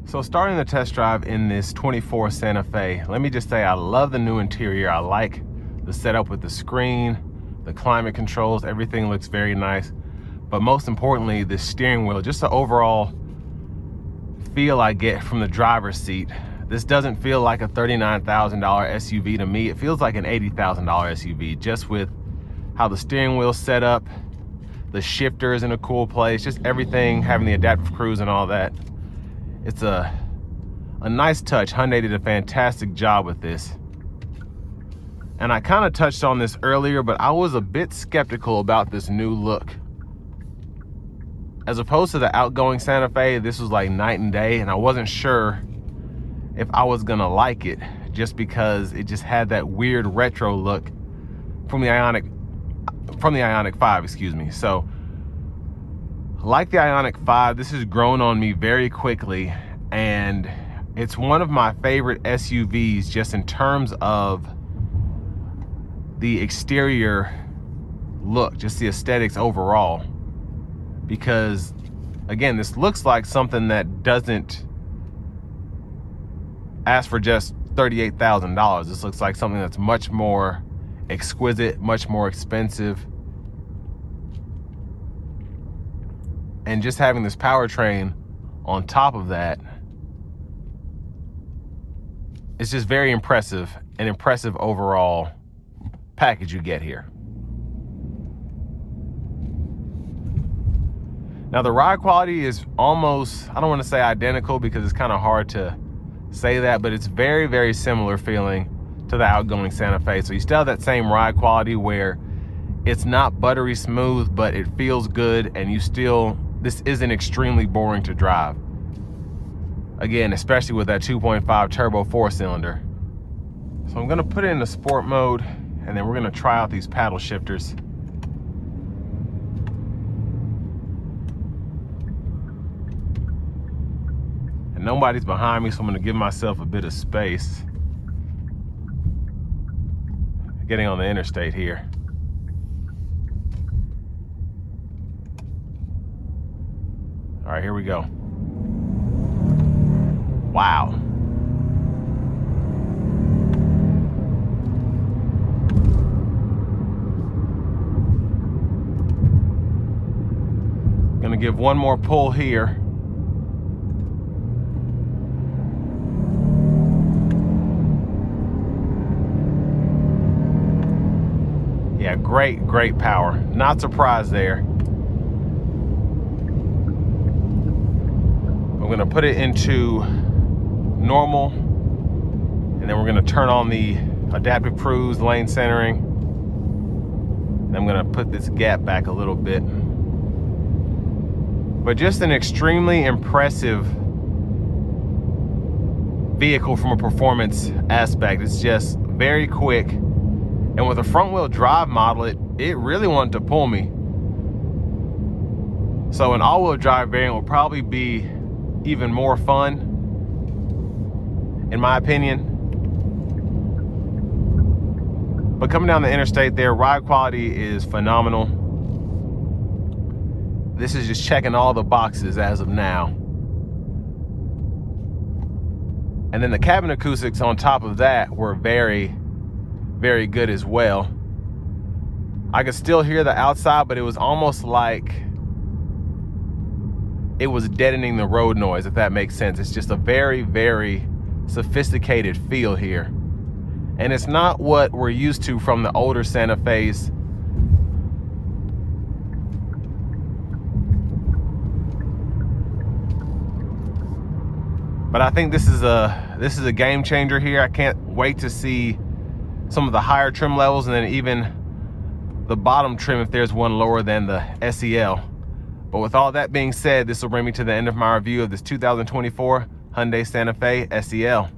So starting the test drive in this 24 Santa Fe, let me just say I love the new interior. I like the setup with the screen, the climate controls, everything looks very nice. But most importantly, the steering wheel, just the overall feel I get from the driver's seat. This doesn't feel like a $39,000 SUV to me. It feels like an $80,000 SUV, just with how the steering wheel's set up, the shifter is in a cool place, just everything, having the adaptive cruise and all that. It's a nice touch. Hyundai did a fantastic job with this. And I kind of touched on this earlier, but I was a bit skeptical about this new look. As opposed to the outgoing Santa Fe, this was like night and day, and I wasn't sure if I was gonna like it, just because it just had that weird retro look from the Ioniq 5, excuse me. So, like the Ioniq 5, this has grown on me very quickly, and it's one of my favorite SUVs just in terms of the exterior look, just the aesthetics overall. Because, again, this looks like something that doesn't ask for just $38,000. This looks like something that's much more exquisite, much more expensive. And just having this powertrain on top of that, it's just very impressive, an impressive overall package you get here. Now the ride quality is almost, I don't want to say identical because it's kind of hard to say that, but it's very, very similar feeling to the outgoing Santa Fe. So you still have that same ride quality where it's not buttery smooth, but it feels good, and this isn't extremely boring to drive. Again, especially with that 2.5 turbo 4-cylinder. So I'm gonna put it in the sport mode, and then we're gonna try out these paddle shifters. And nobody's behind me, so I'm gonna give myself a bit of space. Getting on the interstate here. All right, here we go. Wow. Gonna give one more pull here. Yeah, great power. Not surprised there. I'm gonna put it into normal, and then we're gonna turn on the adaptive cruise, lane centering, and I'm gonna put this gap back a little bit. But just an extremely impressive vehicle from a performance aspect. It's just very quick, and with a front wheel drive model, it really wanted to pull me. So an all-wheel drive variant will probably be even more fun, in my opinion. But coming down the interstate there, ride quality is phenomenal. This is just checking all the boxes as of now. And then the cabin acoustics on top of that were very, very good as well. I could still hear the outside, but it was almost like it was deadening the road noise, if that makes sense. It's just a very, very sophisticated feel here. And it's not what we're used to from the older Santa Fe's. But I think this is a game changer here. I can't wait to see some of the higher trim levels, and then even the bottom trim if there's one lower than the SEL. But with all that being said, this will bring me to the end of my review of this 2024 Hyundai Santa Fe SEL.